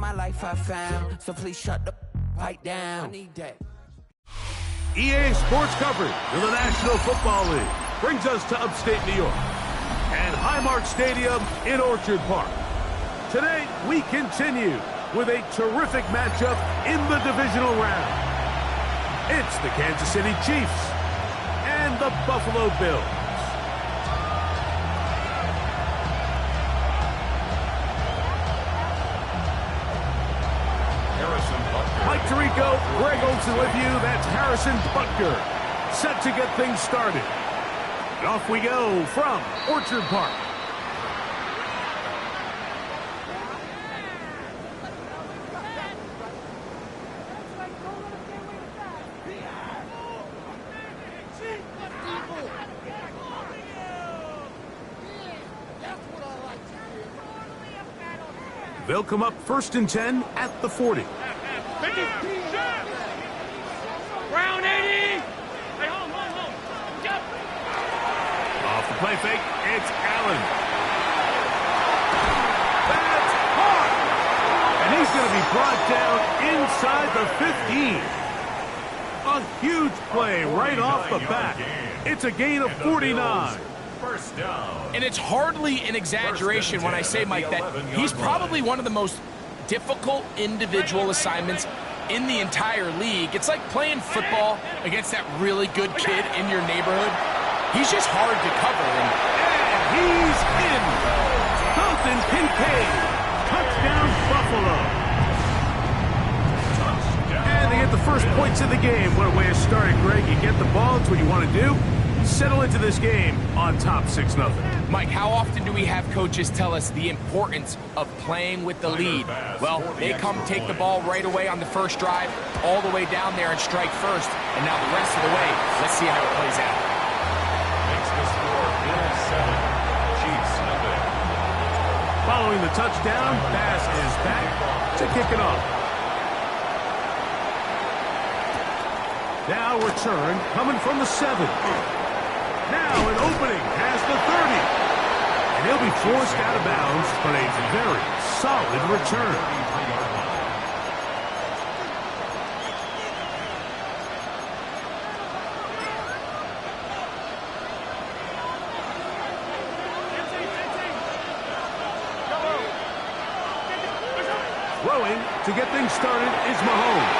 my life I found. So please shut the pipe down. I need that. EA Sports coverage of the National Football League brings us to upstate New York and Highmark Stadium in Orchard Park. Today, we continue with a terrific matchup in the divisional round. It's the Kansas City Chiefs and the Buffalo Bills. Mike Tirico, Greg Olsen with you. That's Harrison Butker, set to get things started. And off we go from Orchard Park. They'll come up 1st and 10 at the 40. Brown 80. Hey, home. Jump. Off the play fake, it's Allen. That's hard. And he's going to be brought down inside the 15. A huge play right off the bat. It's a gain of 49. First down. And it's hardly an exaggeration when I say, Mike, that he's probably one of the most difficult individual assignments in the entire league. It's like playing football against that really good kid in your neighborhood. He's just hard to cover. And he's in. Dalton Kincaid. Touchdown, Buffalo. And they get the first points of the game. What a way to start it, Greg. You get the ball. It's what you want to do. Settle into this game on top 6-0. Mike, how often do we have coaches tell us the importance of playing with the lead? Well, they come take the ball right away on the first drive, all the way down there and strike first. And now the rest of the way, let's see how it plays out. Makes the score Bills 7, Chiefs 0. Following the touchdown, pass is back to kick it off. Now return coming from the 7. Now an opening past the 30. And he'll be forced out of bounds, but a very solid return. Throwing to get things started is Mahomes.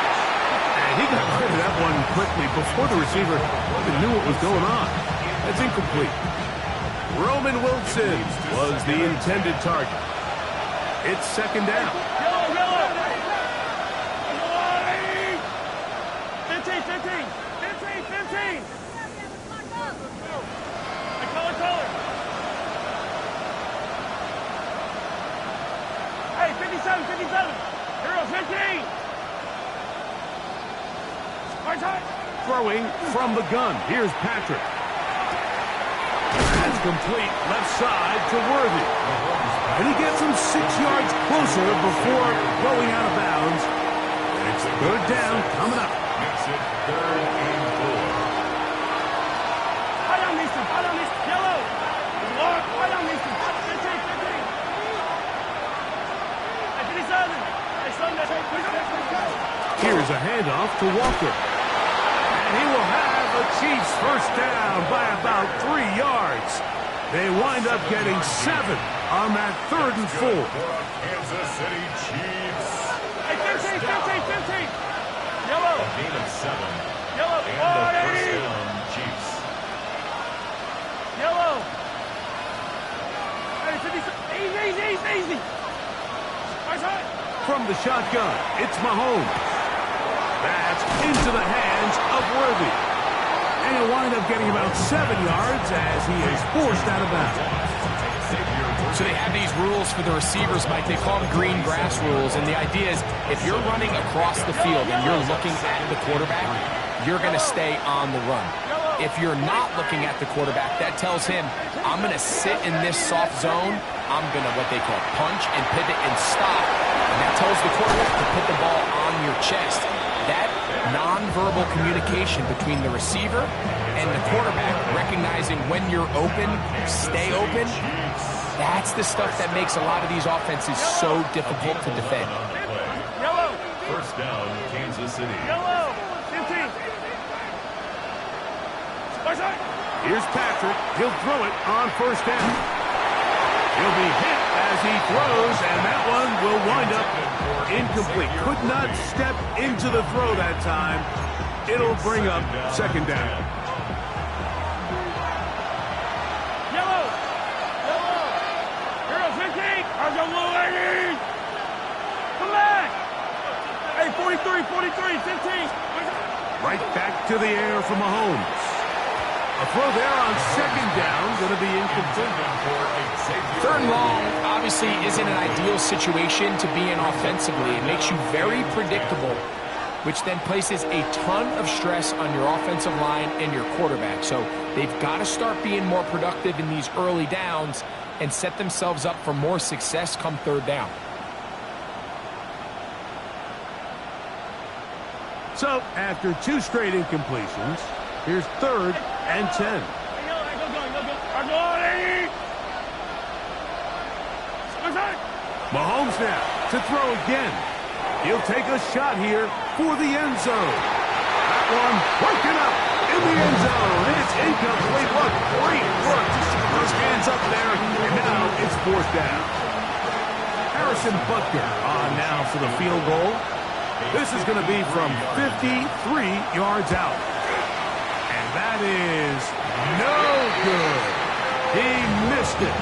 And he got rid of that one quickly before the receiver even knew what was going on. That's incomplete. Roman Wilson was the intended target. It's 2nd down. Yellow. 15. Color. Hey, 57. Hero 15. Throwing from the gun. Here's Patrick. That's complete. Left side to Worthy. And he gets him 6 yards closer before going out of bounds. It's 3rd down coming up. Makes it 3rd and 4. Yellow. Here's a handoff to Walker. And he will have the Chiefs first down by about 3 yards. They wind up getting 7 on that 3rd and 4. Kansas City Chiefs. Hey, 15. Yellow. A gain of 7. Yellow. And the first down, Chiefs. Yellow. Hey, 50. Easy. From the shotgun, it's Mahomes. That's into the hands of Worthy. And he'll wind up getting about 7 yards as he is forced out of bounds. So they have these rules for the receivers, Mike. They call them green grass rules. And the idea is if you're running across the field and you're looking at the quarterback, you're going to stay on the run. If you're not looking at the quarterback, that tells him, I'm going to sit in this soft zone. I'm going to, what they call, punch and pivot and stop. And that tells the quarterback to put the ball on your chest. That nonverbal communication between the receiver and the quarterback, recognizing when you're open, stay open, that's the stuff that makes a lot of these offenses so difficult to defend. First down, Kansas City. Yellow. 15. Right side. Here's Patrick. He'll throw it on first down. He'll be hit as he throws, and that one will wind up incomplete. Could not step into the throw that time. It'll bring up second down. Yellow. Yellow. Hero 15. How's your blue lady? Come back. Hey, 43, 43, 15. Right back to the air for Mahomes. A throw there on second down, going to be incomplete. Third and long obviously isn't an ideal situation to be in offensively. It makes you very predictable, which then places a ton of stress on your offensive line and your quarterback. So they've got to start being more productive in these early downs and set themselves up for more success come third down. So, after 2 straight incompletions, here's 3rd and 10. Go, go. Mahomes now to throw again. He'll take a shot here for the end zone. That one working up in the end zone. It's incomplete. What great work to keep those hands up there. And now it's 4th down. Harrison Butker on now for the field goal. This is going to be from 53 yards out. And that is no good. He missed it.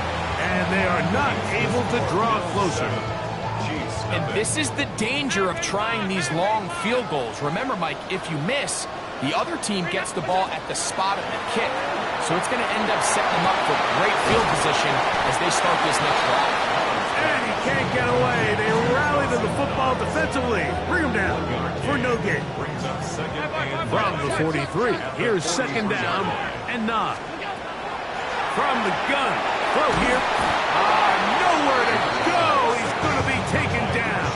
And they are not able to draw closer. And this is the danger of trying these long field goals. Remember, Mike, if you miss, the other team gets the ball at the spot of the kick. So it's going to end up setting them up for great field position as they start this next drive. And he can't get away. They rally to the football defensively. Bring him down for no gain. From the 43, here's second down and 9. From the gun, throw here. Nowhere to go. He's going to be taken down.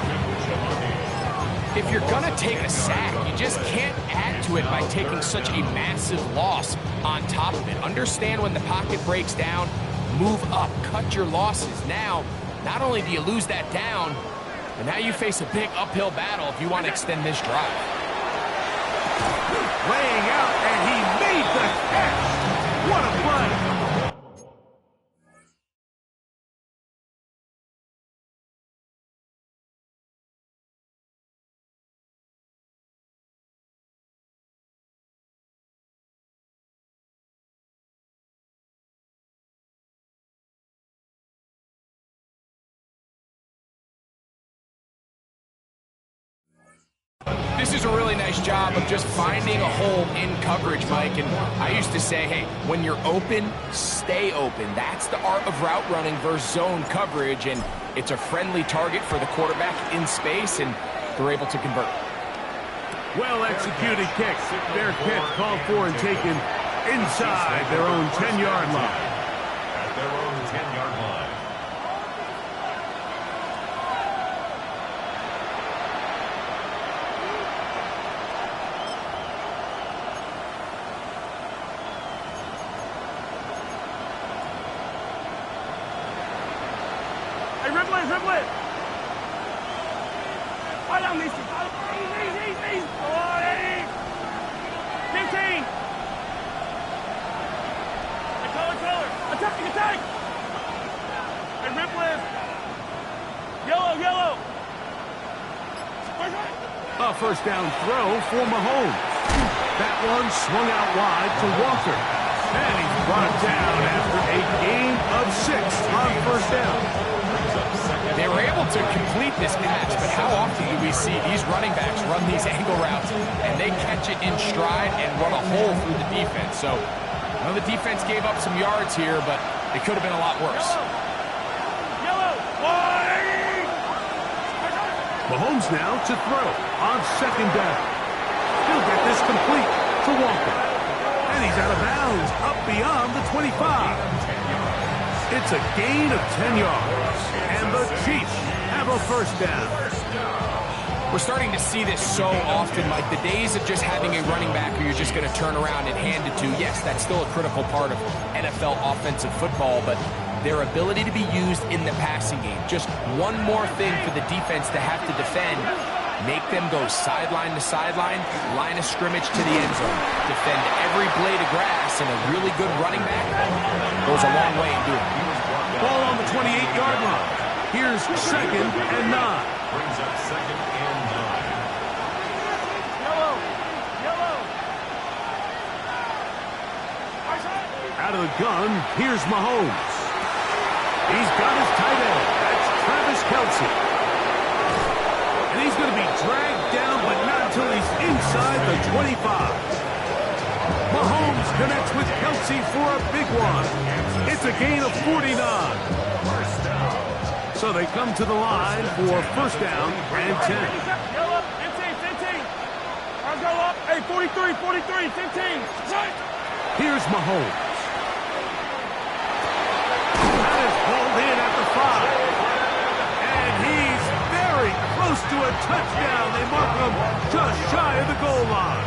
If you're going to take a sack, you just can't add to it by taking such a massive loss on top of it. Understand when the pocket breaks down, move up, cut your losses. Now, not only do you lose that down, but now you face a big uphill battle if you want to extend this drive. Laying out, and he made the catch. What a play. This is a really nice job of just finding a hole in coverage, Mike. And I used to say, hey, when you're open, stay open. That's the art of route running versus zone coverage. And it's a friendly target for the quarterback in space, and they're able to convert. Well-executed kick. Fair catch called for and taken inside their own 10-yard line. At their own 10-yard line. Dribble it. Right on, Misty. Easy. Come on, Eddie. 15. Color. Attack. And Ripley. Yellow. A first down throw for Mahomes. That one swung out wide to Walker. And he's brought down after a gain of 6 on first down. They were able to complete this catch, but how often do we see these running backs run these angle routes and they catch it in stride and run a hole through the defense? So, I know the defense gave up some yards here, but it could have been a lot worse. Yellow. Mahomes now to throw on second down. He'll get this complete to Walker. And he's out of bounds, up beyond the 25. It's a gain of 10 yards. And the Chiefs have a first down. We're starting to see this so often, Mike. The days of just having a running back who you're just going to turn around and hand it to, yes, that's still a critical part of NFL offensive football, but their ability to be used in the passing game. Just one more thing for the defense to have to defend. Make them go sideline to sideline, line of scrimmage to the end zone. Defend every blade of grass, and a really good running back goes a long way in doing it. Ball on the 28-yard line. Here's 2nd and 9. Brings up 2nd and 9. Yellow. Out of the gun, here's Mahomes. He's got his tight end. That's Travis Kelce. And he's going to be dragged down, but not until he's inside the 25. Mahomes connects with Kelce for a big one. It's a gain of 49. So they come to the line for 1st down and 10. Yellow, 15. I'll go up. Hey, 43, 15. Here's Mahomes. That is pulled in at the 5. And he's very close to a touchdown. They mark him just shy of the goal line.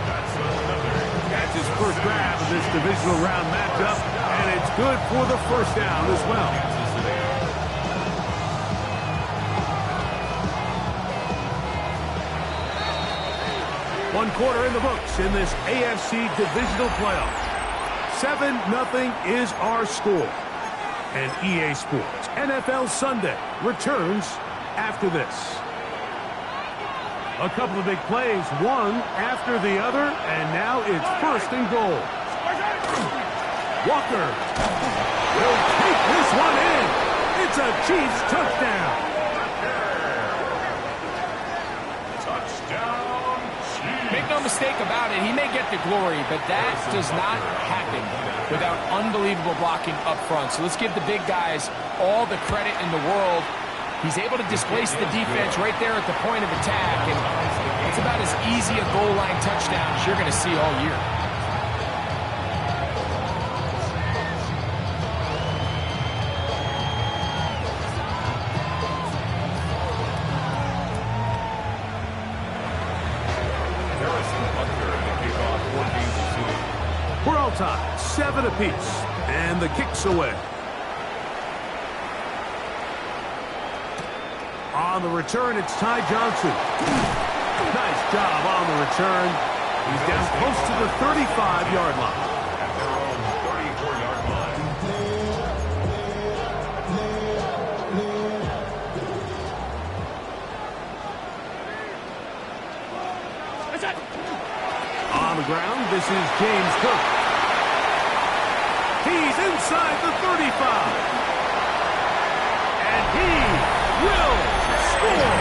That's his first grab of this divisional round matchup, and it's good for the 1st down as well. 1 quarter in the books in this AFC divisional playoff. 7-0 is our score. And EA Sports NFL Sunday returns after this. A couple of big plays, one after the other, and now it's 1st and goal. Walker will take this one in. It's a Chiefs touchdown. Make no mistake about it, he may get the glory, but that does not happen without unbelievable blocking up front. So let's give the big guys all the credit in the world. He's able to displace the defense right there at the point of attack, and it's about as easy a goal line touchdown as you're going to see all year. We're all tied, 7 apiece, and the kick's away. On the return, it's Ty Johnson. Nice job on the return. He's down close to the 35-yard line. At their own 34-yard line. On the ground, this is James Cook. He's inside the 35. And he will score.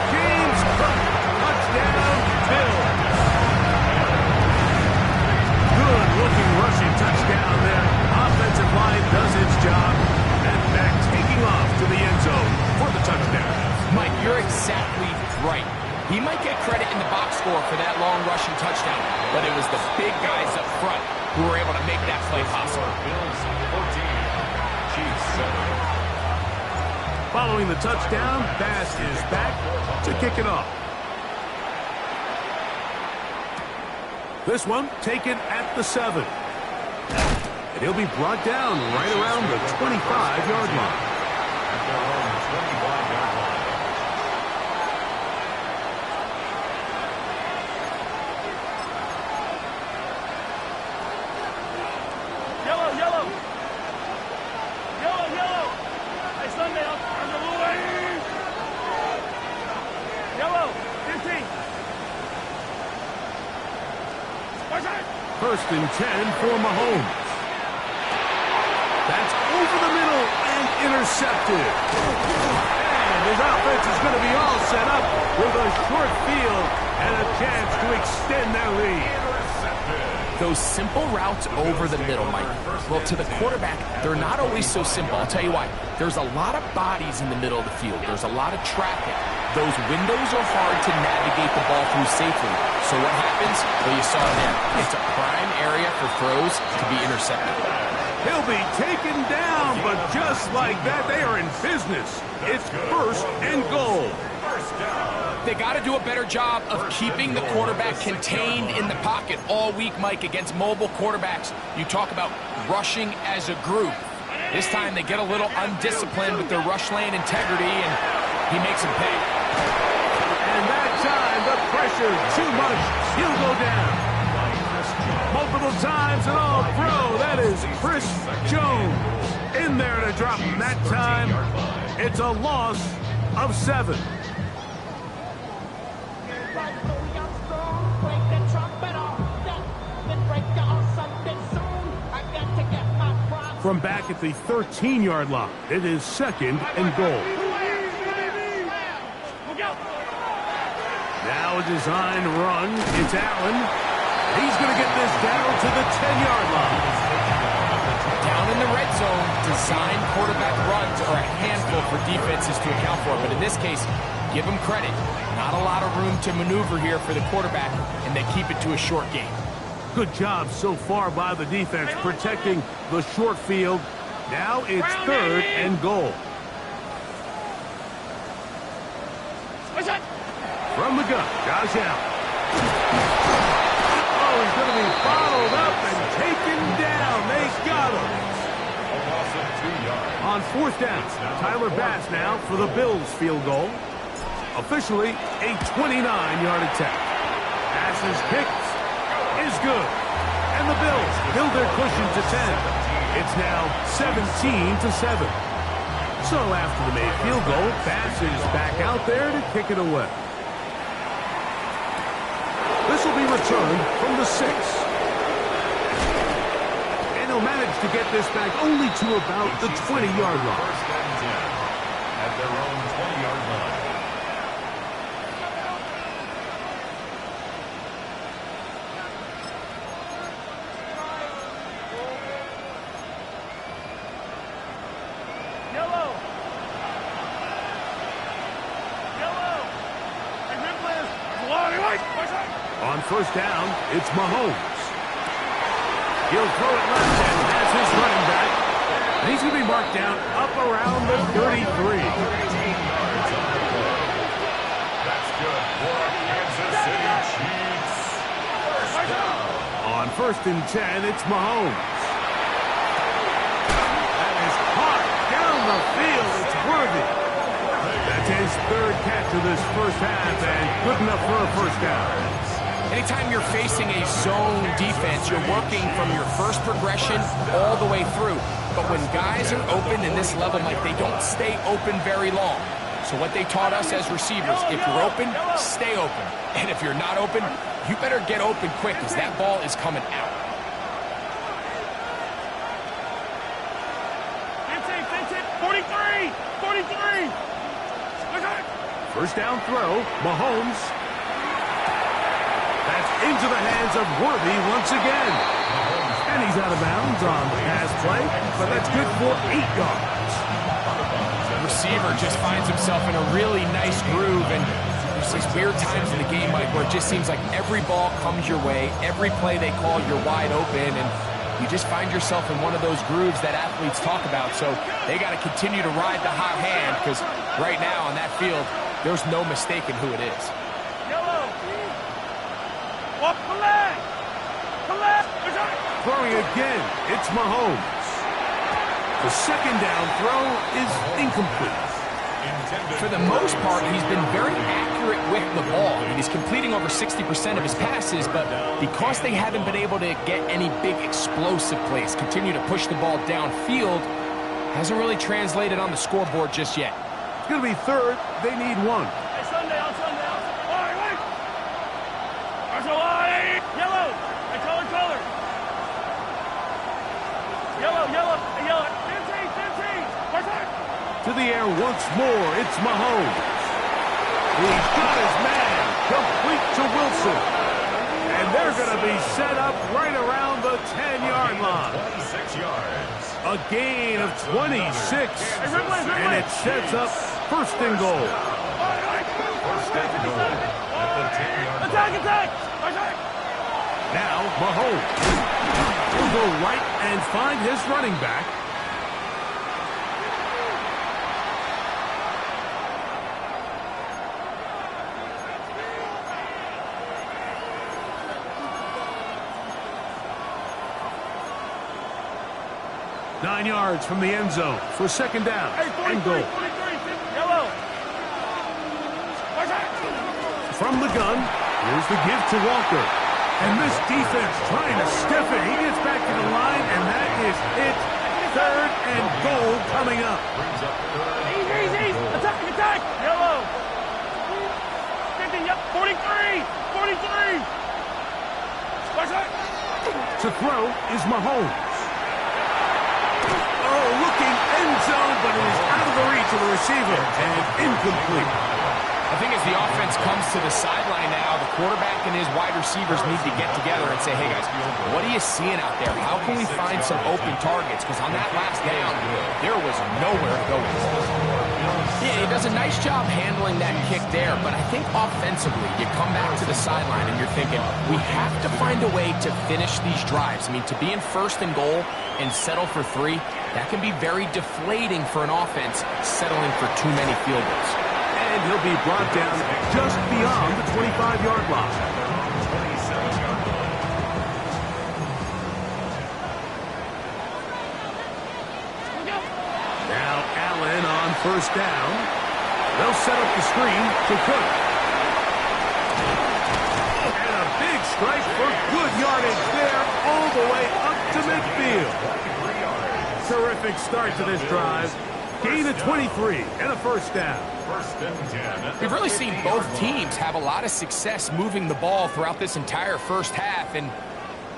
James Cook, touchdown, Bills. Good-looking rushing touchdown there. Offensive line does its job. And back taking off to the end zone for the touchdown. Mike, you're exactly right. He might get credit in the box score for that long rushing touchdown, but it was the big guys up front who were able to make that play possible. Bills 14. Chiefs 7. Following the touchdown, Bass is back to kick it off. This one taken at the 7. And he'll be brought down right around the 25-yard line. At their own 25-yard line. Yellow. Hey, Sunday, I'm the Louis. Yellow, 15. 1st and 10 for Mahomes. That's over the middle and intercepted. And his offense is going to be all set up with a short field and a chance to extend their lead. Those simple routes over the middle, Mike. Well, to the quarterback, they're not always so simple. I'll tell you why. There's a lot of bodies in the middle of the field. There's a lot of traffic. Those windows are hard to navigate the ball through safely. So what happens? Well, you saw it there. It's a prime area for throws to be intercepted. He'll be taken down, but just like that, they are in business. It's 1st and goal. They got to do a better job of keeping the quarterback contained in the pocket all week, Mike, against mobile quarterbacks. You talk about rushing as a group. This time they get a little undisciplined with their rush lane integrity, and he makes them pay. And that's how pressured too much. He'll go down. Multiple times and all throw. That is Chris Jones in there to drop him that time. It's a loss of 7. From back at the 13-yard line, it is 2nd and goal. Now a designed run. It's Allen. He's going to get this down to the 10-yard line. Down in the red zone, designed quarterback runs are a handful for defenses to account for. But in this case, give them credit. Not a lot of room to maneuver here for the quarterback, and they keep it to a short game. Good job so far by the defense protecting the short field. Now it's 3rd and goal. From the gun, Josh Allen. Oh, he's going to be bottled up and taken down. They got him. A loss of 2 yards. On 4th down, Tyler Bass now for the Bills field goal. Officially a 29-yard attempt. Pass is kicked. Is good. And the Bills build their cushion to 10. It's now 17-7. So after the made field goal, Bass is back out there to kick it away. This will be returned from the 6. And he'll manage to get this back only to about the 20-yard line. 1st and 10 at their own 20-yard line. On 1st down, it's Mahomes. He'll throw it left, and that's his running back. And he's going to be marked down up around the 33. 13 yards on the play. That's good for Kansas City Chiefs. 1st down. On 1st and 10, it's Mahomes. That is caught down the field. It's Worthy. That's his 3rd catch of this first half, and good enough for a 1st down. Anytime you're facing a zone defense, you're working from your first progression all the way through. But when guys are open in this level, Mike, they don't stay open very long. So what they taught us as receivers, if you're open, stay open. And if you're not open, you better get open quick because that ball is coming out. 43! 43! 1st down throw, Mahomes. That's into the hands of Worthy once again. And he's out of bounds on the pass play, but that's good for 8 yards. The receiver just finds himself in a really nice groove, and there's these weird times in the game, Mike, where it just seems like every ball comes your way, every play they call, you're wide open, and you just find yourself in one of those grooves that athletes talk about. So they got to continue to ride the hot hand, because right now on that field, there's no mistaking who it is. Throwing again, it's Mahomes. The 2nd down throw is incomplete. For the most part, he's been very accurate with the ball. I mean, he's completing over 60% of his passes, but because they haven't been able to get any big explosive plays, continue to push the ball downfield, hasn't really translated on the scoreboard just yet. It's going to be 3rd. They need 1. Hey, Sunday. Wait. Yellow. Hey, color. Yellow. 15. To the air once more, it's Mahomes. He's got his man, complete to Wilson. And they're going to be set up right around the 10-yard line. 26 yards. A gain of 26. And it sets up 1st and goal. 1st and goal at the 10-yard line. Attack! Now Mahomes will go right and find his running back. Nine yards from the end zone for 2nd down and goal. Yellow. From the gun, Here's the give to Walker. And this defense trying to stiff it. He gets back to the line, and that is it. 3rd and goal coming up. Easy. Attack. Yellow. 50, yep. 43. Watch that. To throw is Mahomes. Oh, looking end zone, but it is out of the reach of the receiver and incomplete. I think as the offense comes to the sideline now, the quarterback and his wide receivers need to get together and say, hey, guys, what are you seeing out there? How can we find some open targets? Because on that last down, there was nowhere to go with this. Yeah, he does a nice job handling that kick there, but I think offensively, you come back to the sideline and you're thinking, we have to find a way to finish these drives. I mean, to be in 1st and goal and settle for 3, that can be very deflating for an offense settling for too many field goals. And he'll be brought down just beyond the 25-yard line. Now Allen on 1st down. They'll set up the screen to Cook. And a big strike for good yardage there all the way up to midfield. Terrific start to this drive. Gain of 23 and a 1st down. We've really seen both teams have a lot of success moving the ball throughout this entire first half, and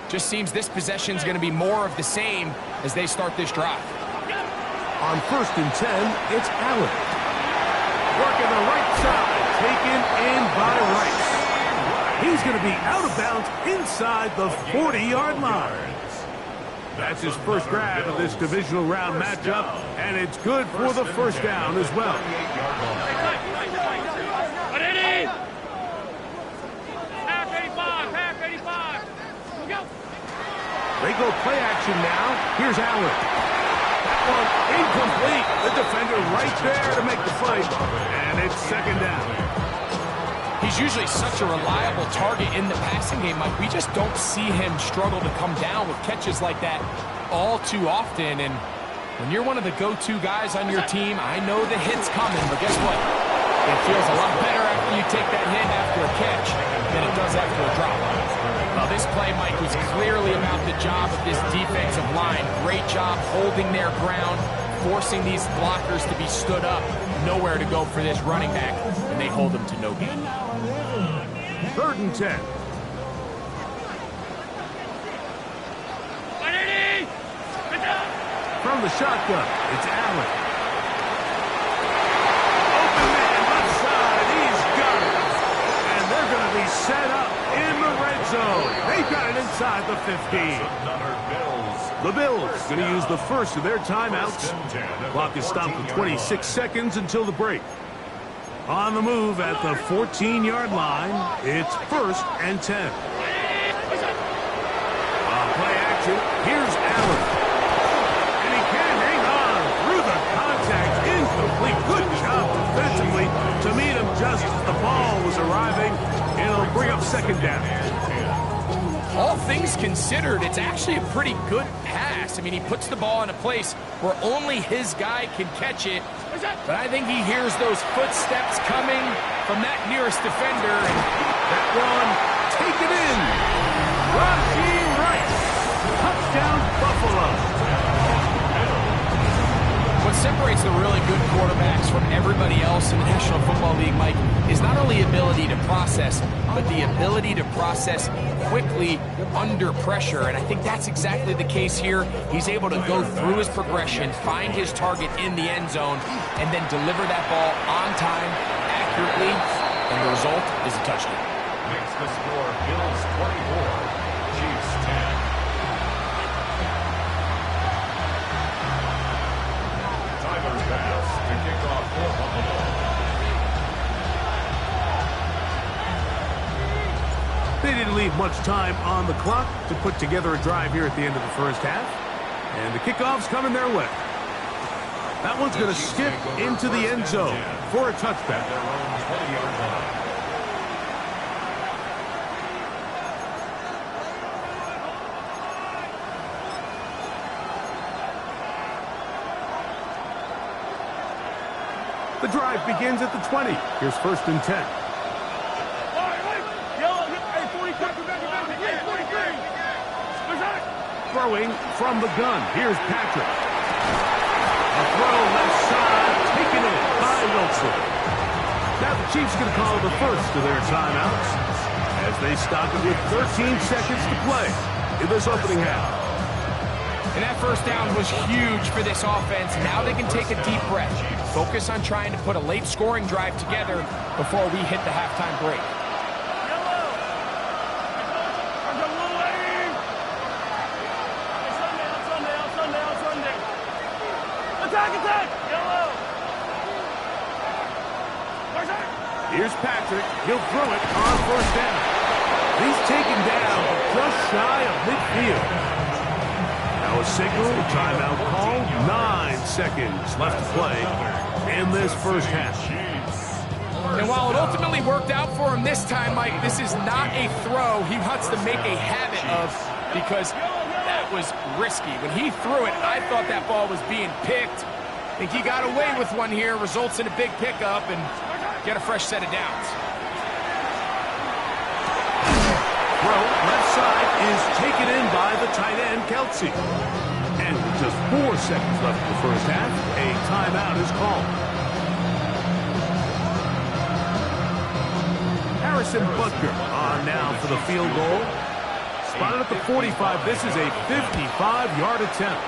just seems this possession is going to be more of the same as they start this drive. On 1st and 10, it's Allen. Working the right side, taken in by Rice. He's going to be out of bounds inside the 40-yard line. That's his first grab of this divisional round matchup, and it's good for the 1st down as well. They go play action now. Here's Allen. That one incomplete. The defender right there to make the play, and it's 2nd down. He's usually such a reliable target in the passing game, Mike. We just don't see him struggle to come down with catches like that all too often. And when you're one of the go-to guys on your team, I know the hit's coming, but guess what? It feels a lot better after you take that hit after a catch than it does after a drop. Well, this play, Mike, was clearly about the job of this defensive line. Great job holding their ground, forcing these blockers to be stood up. Nowhere to go for this running back, and they hold him to no gain. 3rd and 10. From the shotgun, it's Allen. Open man, left side, he's got it. And they're going to be set up in the red zone. They've got it inside the 15. The Bills going to use the first of their timeouts. Clock is stopped for 26 seconds until the break. On the move at the 14-yard line, it's 1st and 10. On play action, here's Allen. And he can't hang on through the contact. Incomplete. Good job defensively to meet him just as the ball was arriving. It'll bring up 2nd down. All things considered, it's actually a pretty good pass. I mean, he puts the ball in a place where only his guy can catch it. But I think he hears those footsteps coming from that nearest defender. And that one taken in. Rashee Rice. Touchdown, Buffalo. What separates the really good quarterbacks from everybody else in the National Football League, Mike, is not only ability to process, but the ability to process quickly under pressure. And I think that's exactly the case here. He's able to go through his progression, find his target in the end zone, and then deliver that ball on time, accurately, and the result is a touchdown. Makes the score Bills 24, Chiefs 10. Tyler's pass to kick off for Buffalo. They didn't leave much time on the clock to put together a drive here at the end of the first half. And the kickoff's coming their way. That one's going to skip into the end zone for a touchback. The drive begins at the 20. Here's 1st and 10. Yellow. throwing from the gun. Here's Patrick. A throw left side, taken in by Wilson. Now the Chiefs going to call the first of their timeouts as they stop it with 13 seconds to play in this opening half. And that first down was huge for this offense. Now they can take a deep breath. Focus on trying to put a late scoring drive together before we hit the halftime break. Attack! Yellow! Here's Patrick. He'll throw it on first down. He's taken down just shy of midfield. Now a signal, timeout call. 9 seconds left to play in this first half. And while it ultimately worked out for him this time, Mike, this is not a throw he wants to make a habit of because that was risky. When he threw it, I thought that ball was being picked. I think he got away with one here, results in a big pickup and get a fresh set of downs. Throw left side is taken in by the tight end, Kelsey. And with just 4 seconds left in the first half, a timeout is called. Harrison Butker on now for the field goal. Spotted at the 45. This is a 55-yard attempt.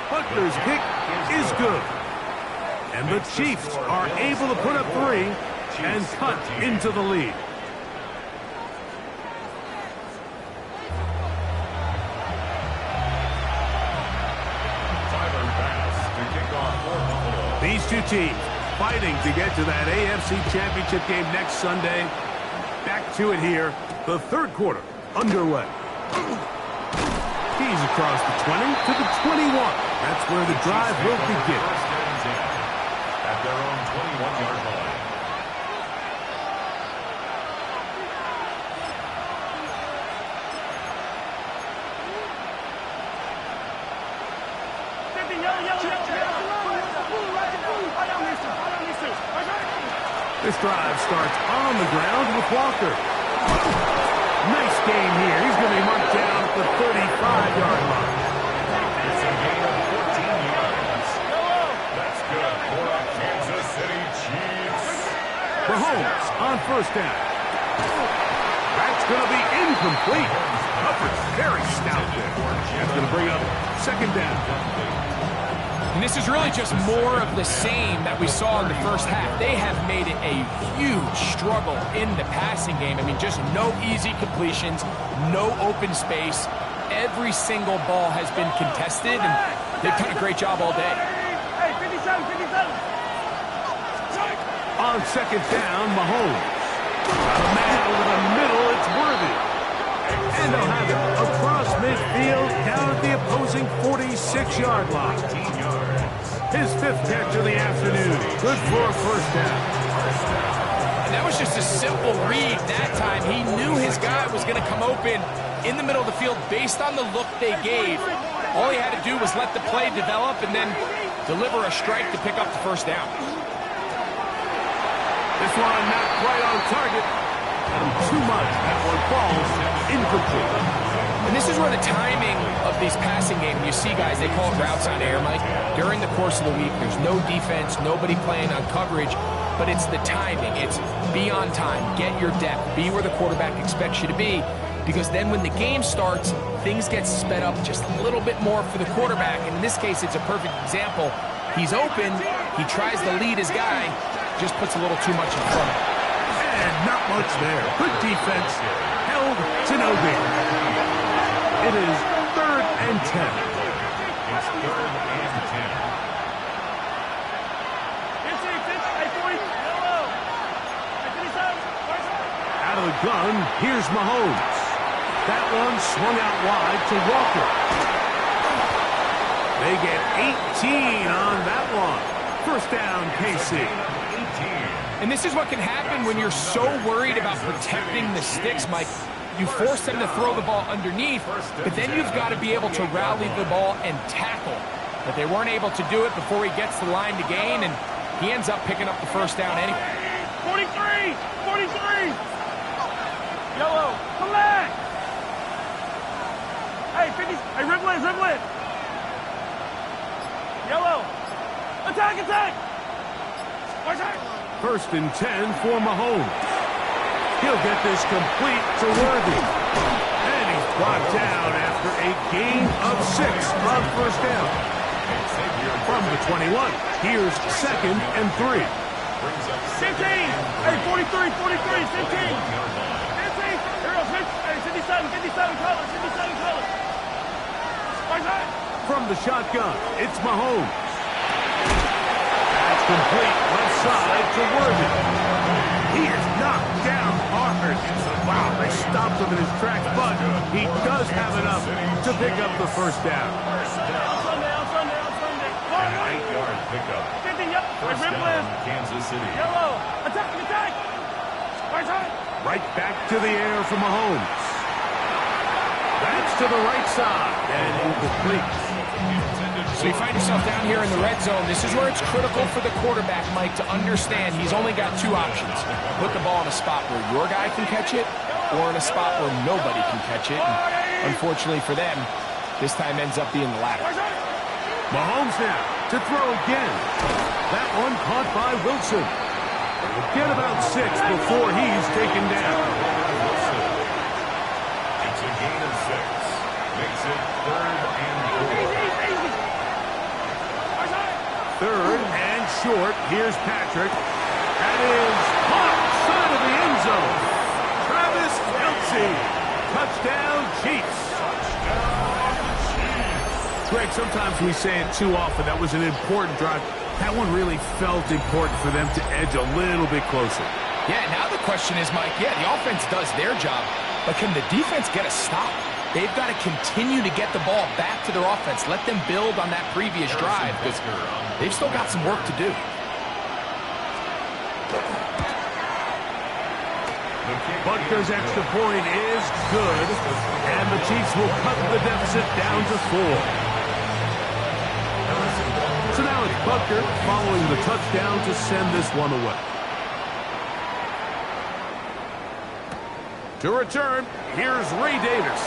Butker's kick is good. And the Chiefs are able to put up 3 and cut into the lead. These two teams fighting to get to that AFC Championship game next Sunday. Back to it here. The third quarter underway. He's across the 20 to the 21. That's where the drive will begin. At their own 21-yard line. This drive starts on the ground with Walker. Nice game here. He's going to be marked down at the 35-yard line. It's a gain of 14 yards. That's good for our Kansas City Chiefs. Mahomes on first down. That's going to be incomplete. Coverage very stout there. That's going to bring up second down. And this is really just more of the same that we saw in the first half. They have made it a huge struggle in the passing game. I mean, just no easy completions, no open space. Every single ball has been contested, and they've done a great job all day. Hey, 57. On second down, Mahomes. Got a man over the middle, it's Worthy. And they'll have it across midfield, down at the opposing 46-yard line. His 5th catch of the afternoon. Good for a first down. And that was just a simple read that time. He knew his guy was going to come open in the middle of the field based on the look they gave. All he had to do was let the play develop and then deliver a strike to pick up the first down. This one not quite on target. Too much. That one falls incomplete. And this is where the timing of these passing game, you see guys, they call it routes on air, Mike. During the course of the week, there's no defense, nobody playing on coverage, but it's the timing. It's be on time, get your depth, be where the quarterback expects you to be, because then when the game starts, things get sped up just a little bit more for the quarterback. And in this case, it's a perfect example. He's open, he tries to lead his guy, just puts a little too much in front of him. And not much there. Good defense. Held to no gain. It is 3rd and 10. It's 3rd and 10. Out of the gun, here's Mahomes. That one swung out wide to Walker. They get 18 on that one. First down, KC. And this is what can happen when you're so worried about protecting the sticks, Mike. You force them to throw the ball underneath, but then you've got to be able to rally the ball and tackle. But they weren't able to do it before he gets the line to gain, and he ends up picking up the first down anyway. 43! Yellow, come back! Hey, 50. Hey, rip lens, rip lens. Yellow. Attack, attack. Attack. 1st and 10 for Mahomes. He'll get this complete to Worthy. And he's brought down after a gain of 6 on 1st down. From the 21, here's 2nd and 3. 15. Hey, 43, 43, 15. 15. Here goes 57, 57 colors, 57 colors. Attack. From the shotgun, it's Mahomes. That's complete left side to Worthy. He is knocked down hard. Wow, they stopped him in his tracks, but he does have enough to pick up the 1st down. Sunday. 8-yard pickup. 50, yep. Hey, First rip down, lens. Kansas City. Yellow. Attack, attack. Attack. Right back to the air for Mahomes. That's to the right side and incomplete. So you find yourself down here in the red zone. This is where it's critical for the quarterback, Mike, to understand he's only got 2 options. Put the ball in a spot where your guy can catch it or in a spot where nobody can catch it. And unfortunately for them, this time ends up being the latter. Mahomes now to throw again. That one caught by Wilson. He'll get about 6 before he's taken down. It's a gain of 6. Makes it 3rd and 4. 3rd and short. Here's Patrick. That is caught side of the end zone. Travis Kelce. Touchdown, Chiefs. Greg, sometimes we say it too often. That was an important drive. That one really felt important for them to edge a little bit closer. Yeah, now the question is, Mike, yeah, the offense does their job, but can the defense get a stop? They've got to continue to get the ball back to their offense. Let them build on that previous drive, because they've still got some work to do. Butker's extra point is good, and the Chiefs will cut the deficit down to 4. So now it's Butker following the touchdown to send this one away. To return, here's Ray Davis.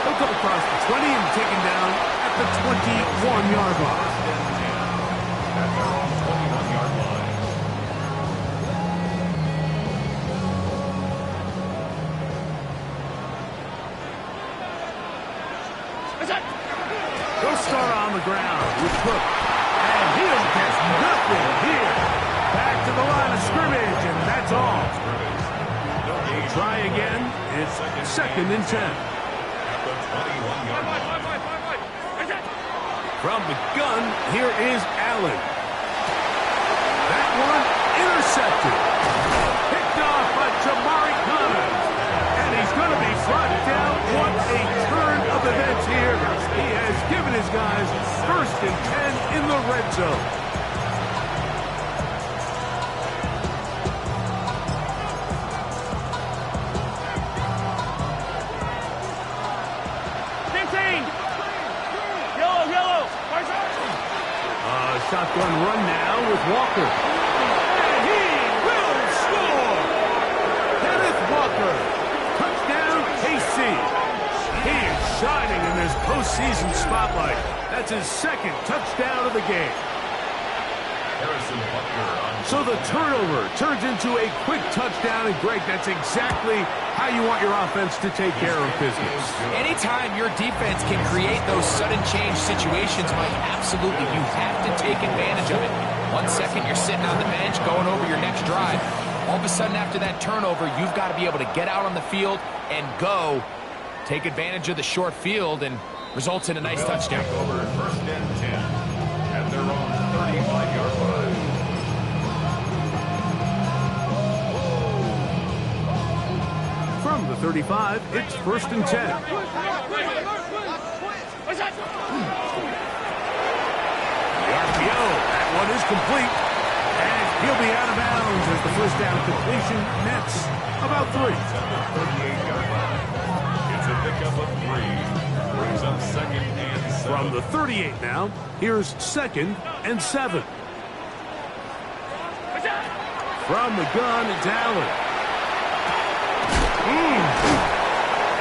He'll come across the 20 and taken down at the 21-yard line. At their own 21-yard line. He'll start on the ground with Cook. And he'll get nothing here. Back to the line of scrimmage, and that's all. Try again. It's 2nd and 10. At the 21-yard line. From the gun, here is Allen. That one intercepted. Picked off by Jamari Connors. And he's going to be brought down. What a turn of events here. He has given his guys 1st and 10 in the red zone. Shotgun run now with Walker. And he will score! Kenneth Walker. Touchdown, KC. He is shining in this postseason spotlight. That's his 2nd touchdown of the game. Harrison Butker on. So the turnover turns into a quick touchdown, and Greg, that's exactly how you want your offense to take care of business. Anytime your defense can create those sudden change situations, Mike, absolutely, you have to take advantage of it. 1 second, you're sitting on the bench, going over your next drive. All of a sudden, after that turnover, you've got to be able to get out on the field and go. Take advantage of the short field, and results in a nice touchdown. Over 1st and 10 at their own 35-yard line. From the 35, it's 1st and 10. The RPO, that one is complete. And he'll be out of bounds as the 1st down completion nets about 3. 38-yard line. It's a pickup of 3. Brings up 2nd and 7. From the 38 now, here's 2nd and 7. From the gun, it's Allen.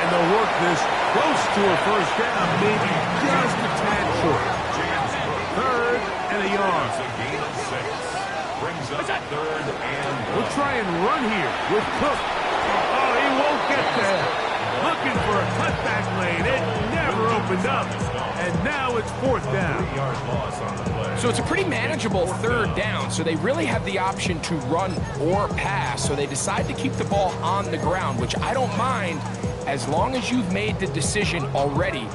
And they'll work this close to a first down, maybe just a tad short. Third and a yard. A gain of 6. Brings up third and 1. We'll try and run here with Cook. Oh, he won't get there. Looking for a cutback lane. It never opened up. And now it's fourth down. 3-yard loss on the play. So it's a pretty manageable third down, so they really have the option to run or pass, so they decide to keep the ball on the ground, which I don't mind as long as you've made the decision already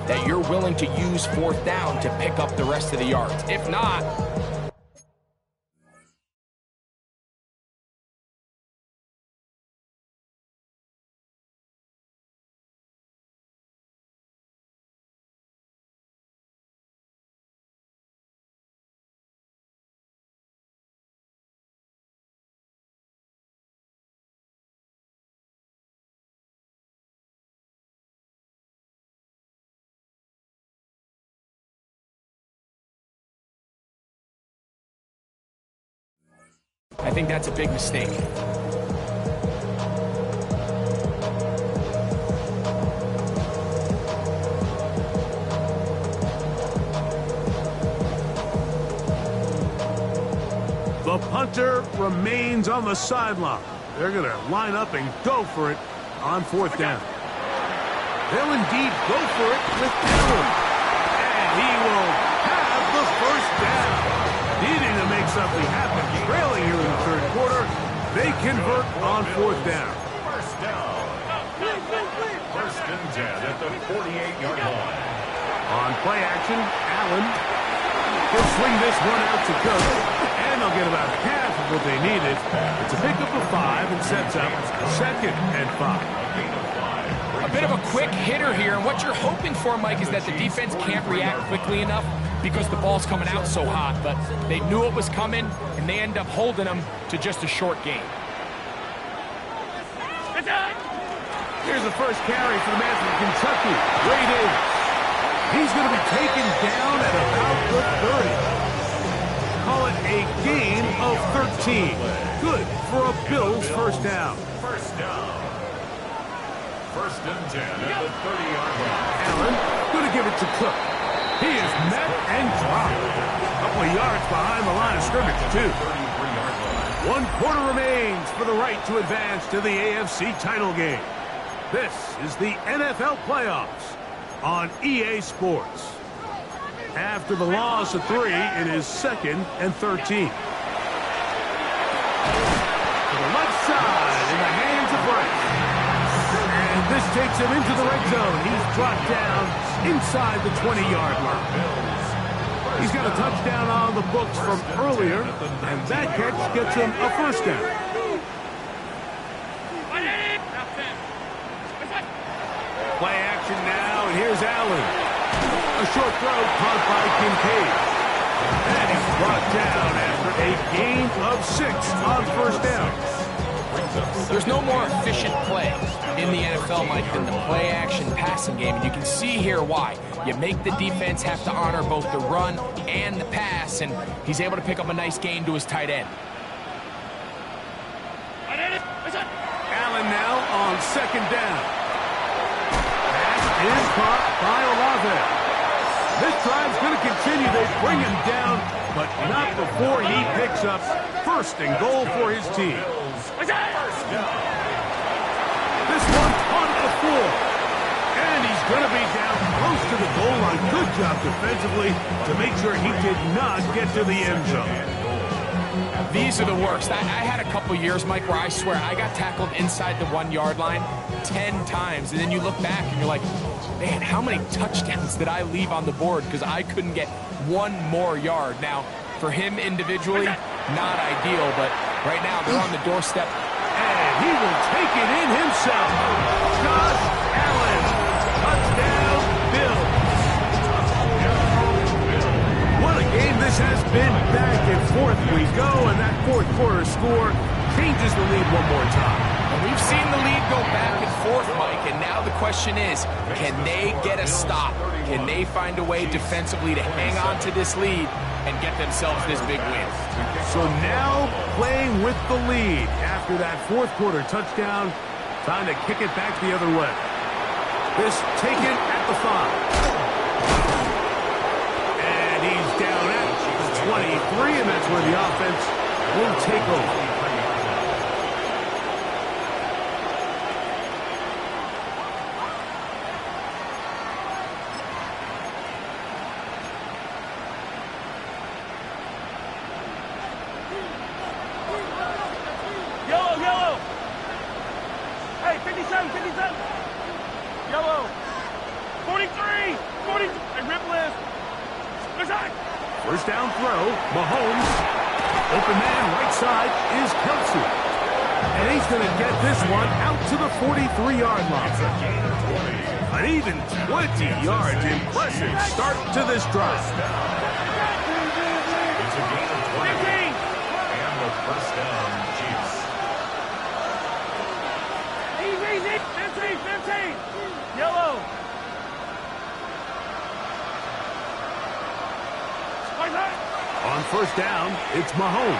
that you're willing to use fourth down to pick up the rest of the yards. If not, I think that's a big mistake. The punter remains on the sideline. They're going to line up and go for it on fourth down. They'll indeed go for it with Allen. And he will have the first down. Needing to make something happen. Trailing here in the third quarter. They convert on fourth down. First down. First and 10 at the 48-yard line. On play action, Allen will swing this one out to Cook. And they'll get about half of what they needed. It's a pickup of 5 and sets up second and 5. A bit of a quick hitter here, and what you're hoping for, Mike, is that the defense can't react quickly enough because the ball's coming out so hot, but they knew it was coming, and they end up holding them to just a short gain. Here's the first carry for the man from Kentucky, Ray Davis. He's going to be taken down at about the 30. Call it a gain of 13. Good for a Bills first down. First down. First and 10 at the 30-yard line. Allen going to give it to Cook. He is met and dropped. A couple of yards behind the line of scrimmage, too. 33-yard line. 1 quarter remains for the right to advance to the AFC title game. This is the NFL playoffs on EA Sports. After the loss of 3, it is 2nd and 13. To the left side in the hands of Bryce. And this takes him into the red zone. He's brought down inside the 20-yard line. He's got a touchdown on the books from earlier, and that catch gets him a first down. Play action now, and here's Allen. A short throw caught by Kincaid. And he's brought down after a gain of 6 on first down. There's no more efficient play in the NFL, Mike, than the play-action passing game, and you can see here why. You make the defense have to honor both the run and the pass, and he's able to pick up a nice gain to his tight end. Allen now on second down. Is caught by Olave. This drive's going to continue. They bring him down, but not before he picks up first and goal for his team. This one on the floor. And he's going to be down close to the goal line. Good job defensively to make sure he did not get to the end zone. These are the worst. I had a couple years, Mike, where I swear I got tackled inside the 1-yard line 10 times. And then you look back and you're like, man, how many touchdowns did I leave on the board because I couldn't get one more yard? Now, for him individually, not ideal, but right now they're on the doorstep. And he will take it in himself. Josh Allen, touchdown, Bills. What a game this has been. Back and forth we go, and that fourth quarter score changes the lead one more time. And we've seen the lead go back and forth, Mike, and now the question is, can they get a stop? Can they find a way defensively to hang on to this lead and get themselves this big win? So now playing with the lead after that fourth quarter touchdown, time to kick it back the other way. This taken at the 5. And he's down at the 23, and that's where the offense will take over. Yellow. Hey, 57. Yellow. 43. Hey, rip list. First down throw. Mahomes. Open man right side is Kelsey. And he's going to get this one out to the 43-yard line. An even 20 yards. Impressive start to this drive. It's a gain of 20. And the first down, Chiefs. Easy. 15. Yellow. On first down, it's Mahomes.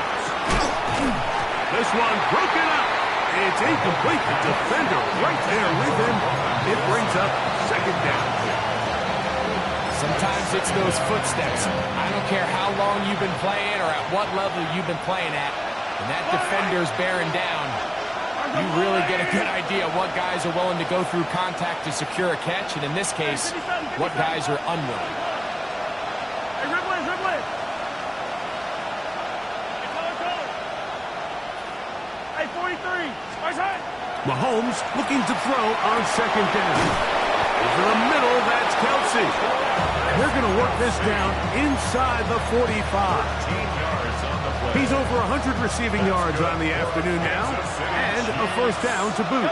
This one broken up. It's incomplete. The defender right there with him. It brings up second down. Sometimes it's those footsteps. I don't care how long you've been playing or at what level you've been playing at. When that defender's bearing down, you really get a good idea what guys are willing to go through contact to secure a catch, and in this case, what guys are unwilling. Hey, rip list. Hey, 43. Mahomes looking to throw on second down. Over the middle, that's Kelsey. And they're going to work this down inside the 45. He's over 100 receiving yards on the afternoon now, and a first down to boot.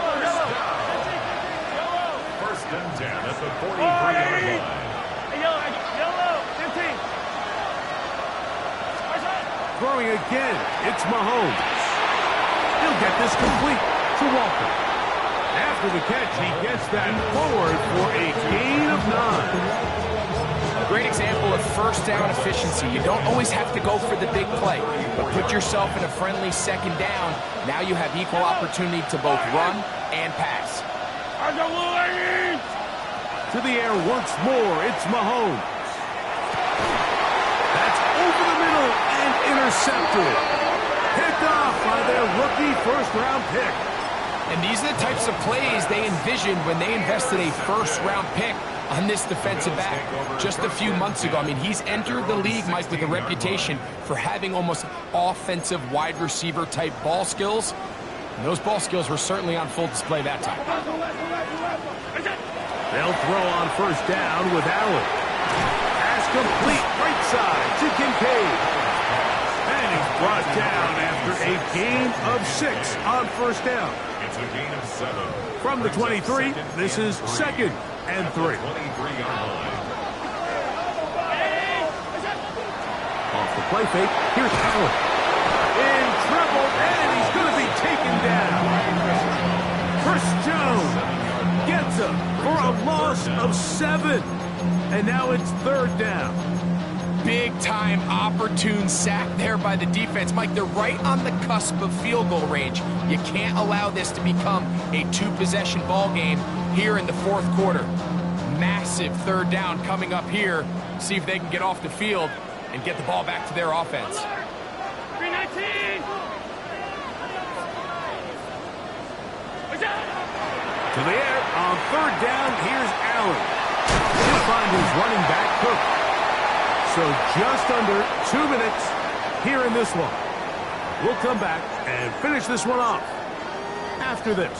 First and 10 at the 43-yard line. Yellow. 15. Throwing again, it's Mahomes. He'll get this complete to Walker. After the catch, he gets that forward for a gain of 9. A great example of first down efficiency. You don't always have to go for the big play, but put yourself in a friendly second down. Now you have equal opportunity to both run and pass. To the air once more, it's Mahomes. That's over the middle and intercepted. Picked off by their rookie first-round pick. And these are the types of plays they envisioned when they invested a first-round pick on this defensive back just a few months ago. I mean, he's entered the league, Mike, with a reputation for having almost offensive wide receiver type ball skills. And those ball skills were certainly on full display that time. They'll throw on first down with Allen. Pass complete right side to Kincaid. And he's brought down after a gain of 6 on first down. It's a gain of 7. From the 23, this is second and 3. 23-yard line. Off the play fake, here's Allen. In trouble, and he's going to be taken down. Chris Jones gets him for a loss of 7. And now it's third down. Big-time opportune sack there by the defense. Mike, they're right on the cusp of field goal range. You can't allow this to become a two-possession ball game here in the fourth quarter. Massive third down coming up here. See if they can get off the field and get the ball back to their offense. 319. To the air on third down, here's Allen. He'll find his running back, Cook. So just under 2 minutes here in this one. We'll come back and finish this one off after this.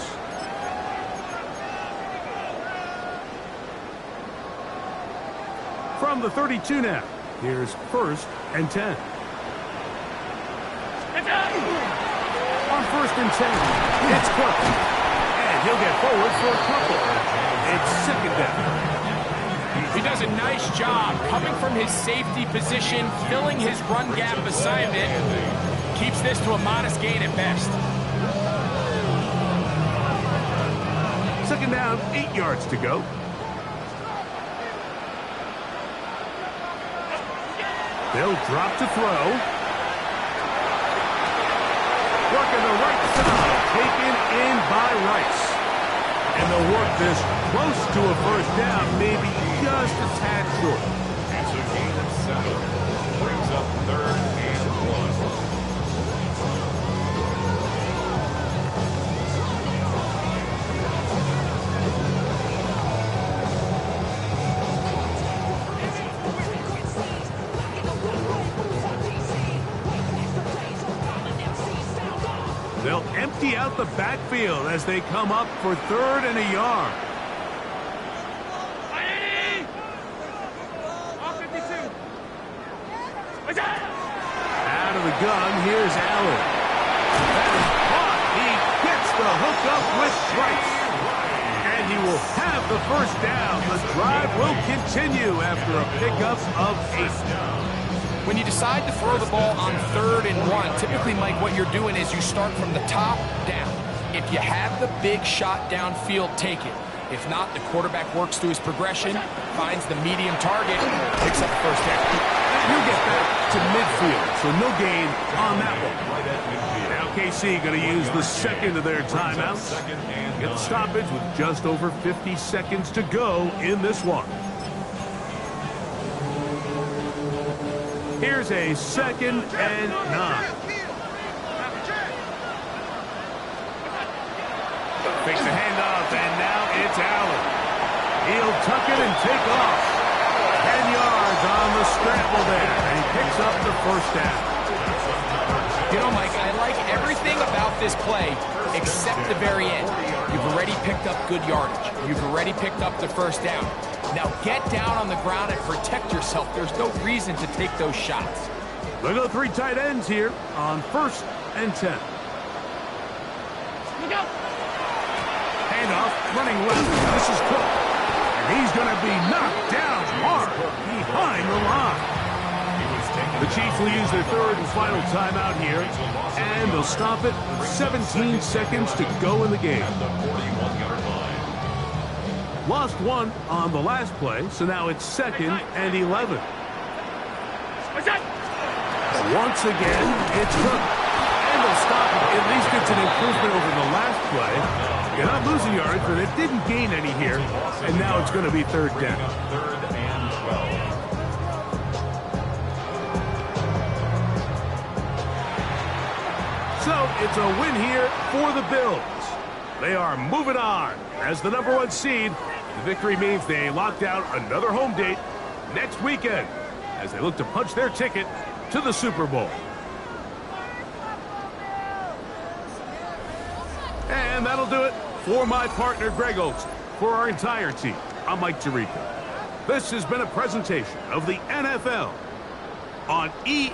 From the 32 now, here's first and 10. On first and 10, it's Cook. And he'll get forward for a couple. It's second down. He does a nice job coming from his safety position, filling his run gap assignment. Keeps this to a modest gain at best. Second down, 8 yards to go. They'll drop to throw. Working the right side, taken in by Rice. And they'll to work this close to a first down, maybe just a tad short. It's a gain of 7. Brings up 3rd and 1. They'll empty out the backfield as they come up for 3rd and a yard. Out of the gun, here's Allen. That is caught. He gets the hook up with stripes. And he will have the first down. The drive will continue after a pickup of 8. When you decide to throw the ball on 3rd and 1, typically, Mike, what you're doing is you start from the top down. If you have the big shot downfield, take it. If not, the quarterback works through his progression, finds the medium target, picks up the first down. He'll get back to midfield, so no gain on that one. Now KC going to use the second of their timeouts. Get the stoppage with just over 50 seconds to go in this one. Here's a 2nd and 9. Fakes the handoff, and now it's Allen. He'll tuck it and take off. 10 yards on the scramble there, and he picks up the first down. You know, Mike, I like everything about this play except the very end. You've already picked up good yardage. You've already picked up the first down. Now get down on the ground and protect yourself. There's no reason to take those shots. They'll go 3 tight ends here on 1st and 10. Handoff, running left. This is Cook. And he's going to be knocked down hard behind the line. The Chiefs will use their 3rd and final timeout here. And they'll stop it with 17 seconds to go in the game. Lost 1 on the last play, so now it's 2nd and 11. Once again, it's Cook. And they'll stop it. At least it's an improvement over the last play. You're not losing yards, but it didn't gain any here. And now it's going to be 3rd down. 3rd and 12. So it's a win here for the Bills. They are moving on as the #1 seed. The victory means they locked out another home date next weekend as they look to punch their ticket to the Super Bowl. And that'll do it for my partner, Greg Olsen. For our entire team, I'm Mike Tirico. This has been a presentation of the NFL on EA